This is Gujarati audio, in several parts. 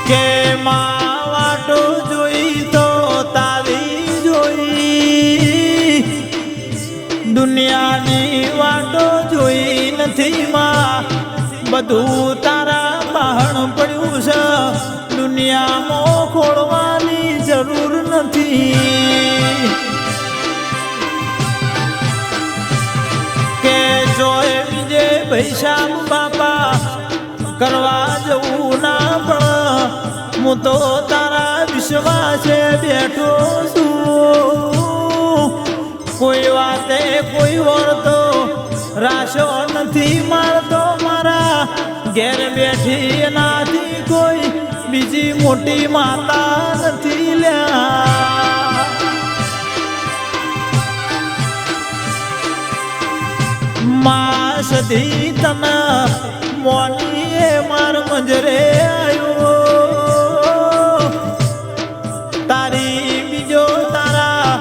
કે માં વાટો જોઈ તો તારી જોઈ, દુનિયાની વાટો જોઈ નથી માં, બધું તારા બહાણ પડ્યું છે, દુનિયામાં ખોળવાની જરૂર નથી. કે જોય બીજે પૈસા બાપા કરવા જવું ના પણ હું તો તારા વિશ્વાસે બેઠો છું. કોઈ વાતે કોઈ વળતો રાશો નથી મારતો, મારા ઘેર બેઠી એનાથી કોઈ બીજી મોટી માતા નથી લ્યા. માં સધી તને મોનીએ માર મંજરે આવ્યો, તારી બીજો તારા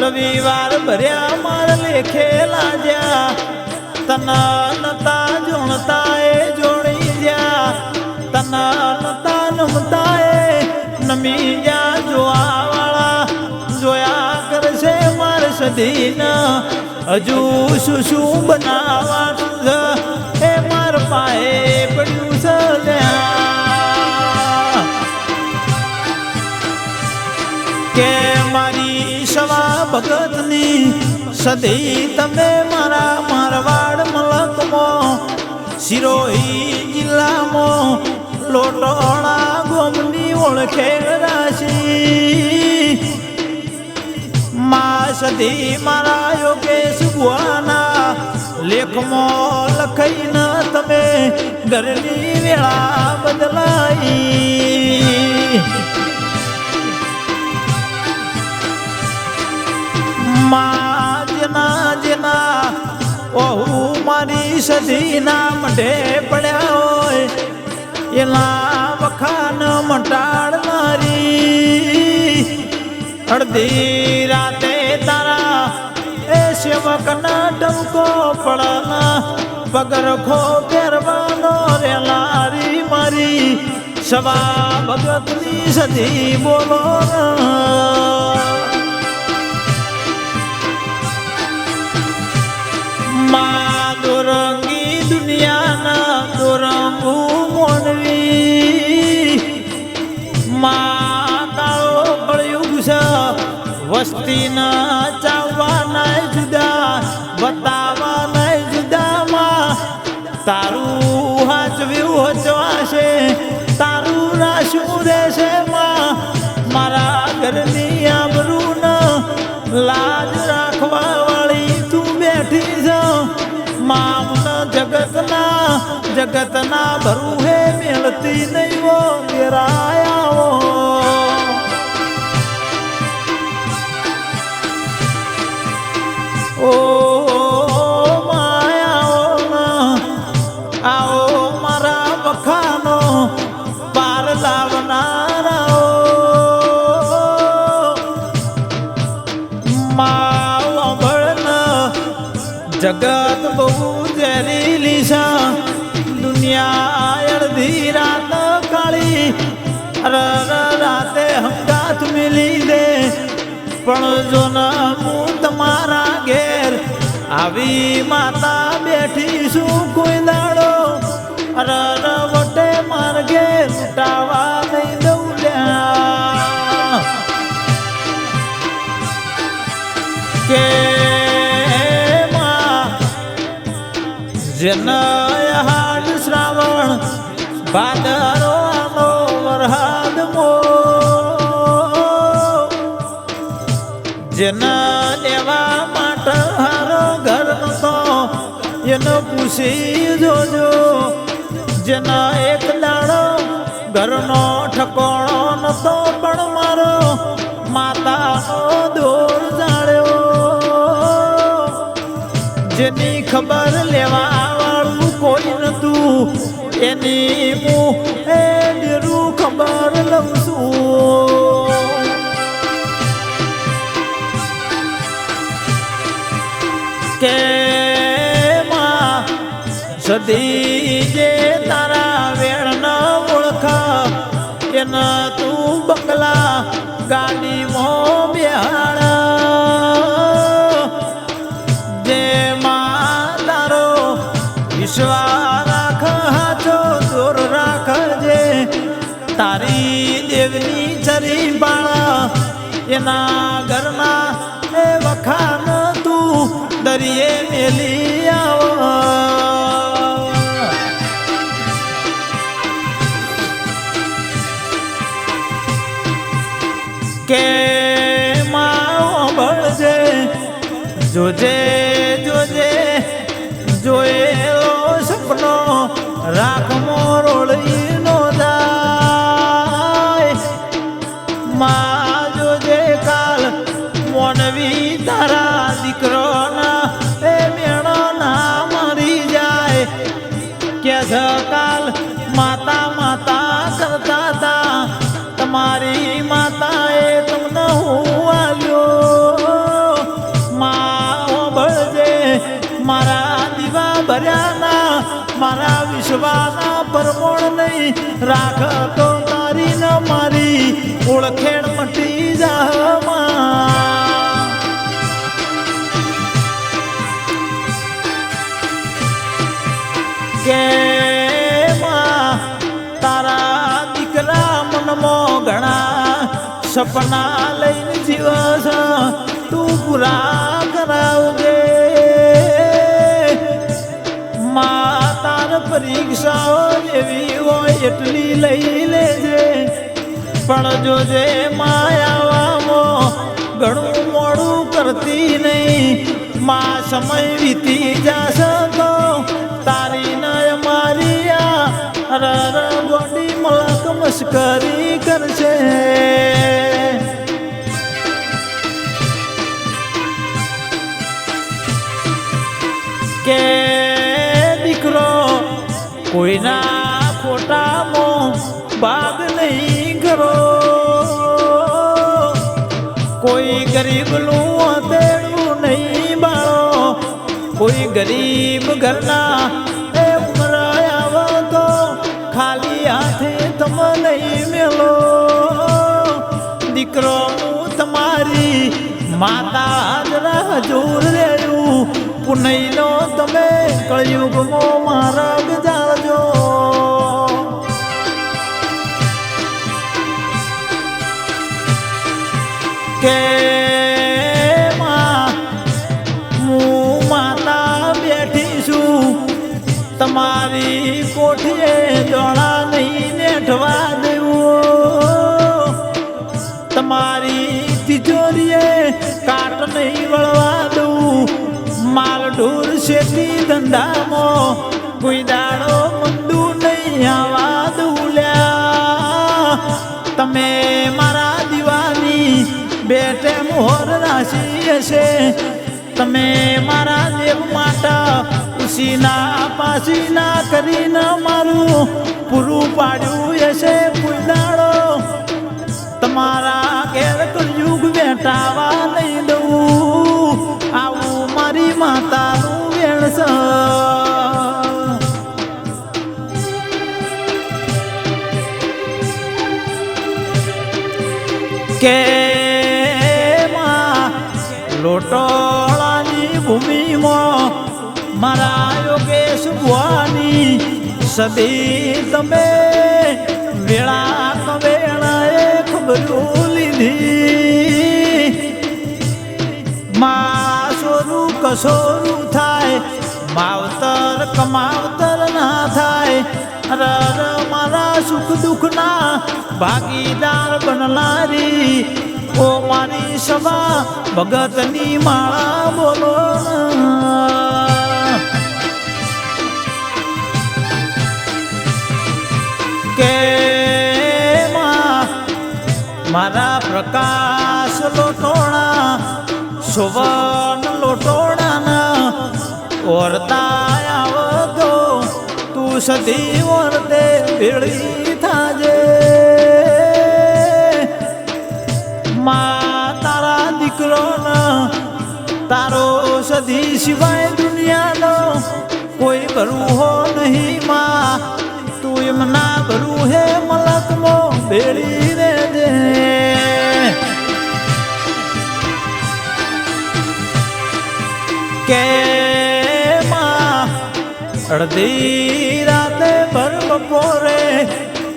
રવિવાર ભર્યા માર લેખે લાજ્યા, તના નતા જોણતા એ જોડી જ્યા, તના નતા નમતા એ નમી જ્યા. જોવા વાળા જોયા કરશે માર સધીના, હજુ શું શું બનાવવાનું છે એ માર પાએ પડ્યું છે લ્યા. કે મારી સવા ભગતની સધી તમે મારા મારવાડ મલકમાં, સિરોહી જિલ્લામાં લોટોણા ગોમની ઓળખે રાશી. માં સધી મારા યોગેશ ભુવાના લેખમાં લખાઈને તમે ઘરની વેળા બદલાઈ. માં જેના જેના ઓહુ મારી સધીના મઢે પડ્યા હોય, એના વખાણ મટાડનારી. અડધી રાતે તારા એ સેવકના ટંકો પડના, પગરખો ફેરવાનો રેલારી મારી સવા ભગતની સધી બોલો. માં દોરંગી દુનિયાના દોરંગું મોનવી, માં કાળો કળયુગ છે, વસ્તીના ચાવવાના જુદા, બતાવવાના જુદામાં, તારું હાચવ્યું હચવાશે, તારું રાશું રહેશે માં. મારા ઘરની આબરૂ ન લાજ રાખવા વાળી તું બેઠી છે માં. જગતના ભરું હે મેળતી નહીં વો મેરાયાઓ. ઓ માયાઓ આવો મારા વખાનો પાર લાવનારાઓ. જગત બહુ ઝેરીલી છે, દુનિયા અડધી રાત કાળી, રાતે હંગાત મિલી દે. પણ જો ના હું તમારા ઘેર આવી માતા બેઠી શું કોઈ દાડો, વટે માર ઘેર ઉટાવા નહીં દઉં લ્યા. કે જેના હાડ શ્રાવણ ભાદરો આનો વરહાદ મો, જેના લેવા માટે હારો ઘર નતો એને પૂછી જોજો, જેના એક દાડો ઘરનો ઠકોણો નતો પણ મારો માતાનો દોર જાળ્યો. જેની ખબર લેવા વાળું કોઈ નતું, એની હું એ ડેરું ખબર લઉં છું. કે માં સધી જે તારા વેણ ન ઓળખા, એના તું બંગલા ગાડીમાં બિહાડ જે માં તારો વિશ્વાસ રાખ હાચો દૂર રાખજે તારી દેવની ચરી બાળ એના ઘરના એ વખાણ તું દરિયે મેલી આવ કે માં ભળજે જોજે જોજે જોયેલો સપનો રાખ મોરોળી નો જાય માં જોજે કાલ મોનવી તારા દીકરોના એ મેણો ના મરી જાય કે કાલ માતા માતા કરતા તા તમારી માતાએ તમને હું આવ્યો માં ભળજે મારા દીવા ભર્યાના મારા વિશ્વાના પરમોણ નહીં રાખ તો તારી ન મારી ઓળખેણ મટી જામાં કે તારા દીકરા મનમાં ઘણા સપના લઈને જીવસ તું પૂરા કરાવજે માં તાર પરીક્ષાઓ જેવી હોય એટલી લઈ લેજે પણ જોજે માયાવામાં ઘણું મોડું કરતી નહીં માં સમય વીતી જશે તો તારી નય મારી રર ગોડી મલક મસ્કરી કરશે કે દીકરો કોઈના ખોટામાં ભાગ નહીં કરો કોઈ ગરીબનું હતેડું નહીં બાળો કોઈ ગરીબ ઘરના એ ઉમર આવો તો ખાલી હાથે તમે નહીં મેલો દીકરો હું તમારી માતા હાજરા હજુર રેડું પુનઈનો તમે કળયુગમાં માર્ગ જાળજો કે હું માતા બેઠી છું તમારી કોઠીએ દોડા નહીં નેઠવા દેવું તમારી તિજોરીએ કાટ નહીં વળવા દઉં માલ ઢોર શેતી ધંધામાં કોઈ દાડો મંદું નહીં આવા દઉલ્યા તમે મારા દીવાની બેટે મોહર રાશી હશે તમે મારા દેવ માતા ઉસીના પાસીના કરીને મારું પૂરું પાડ્યું હશે કોઈ દાડો તમારા ઘેર કળયુગ વેટાવા નહીં દઉં આવું મારી માતાનું વેણસ કે લોટોળાની ભૂમિમાં મારા યોગેશ ભુવાની સદી તમે વેળા કવેળાએ ખબરું લીધી માં સોરું કસોરું થાય માવતર કમાવતર ના થાય રર મારા સુખ દુઃખના ભાગીદાર બનનારી ઓ મારી સભા ભગતની માળા બોલો કે મારા પ્રકાશ લોટોણા સુવર્ણ લોટોણાના ઓરતા આવતો તું સધી ઓરતે ભેળી થાજે માં તારા દીકરોને તારો સધી સિવાય દુનિયાનો કોઈ ભરું હો નહીં માં તું એમના ભરું હે મલકમાં ભેળી રેજે કે અડધી રાતે ભર બપોરે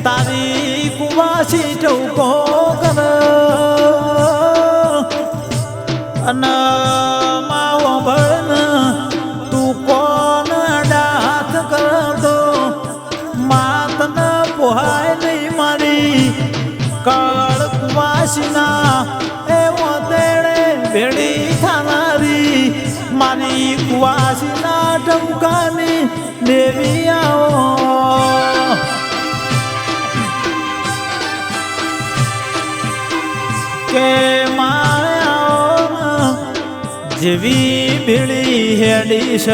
તારી કુવાસી ચૌકો કર અને માવો ભણ તું કોણ ડાથ કરતો માતન પોહાય નહીં મારી કળ કુવાસીના એવો તેડે ભેડી થાનારી મારી કુવાસીના ટમકાની દેવી આવો કે માયા જેવી ભેળી હેડીશ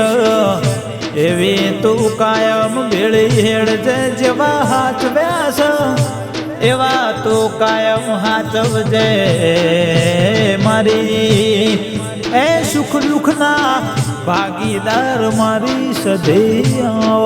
એવી તું કાયમ ભેળી હેડજે જેવા હાચવ્યાસ એવા તું કાયમ હાચવજે મારી એ સુખ દુઃખના ભાગીદાર મારી સદૈયા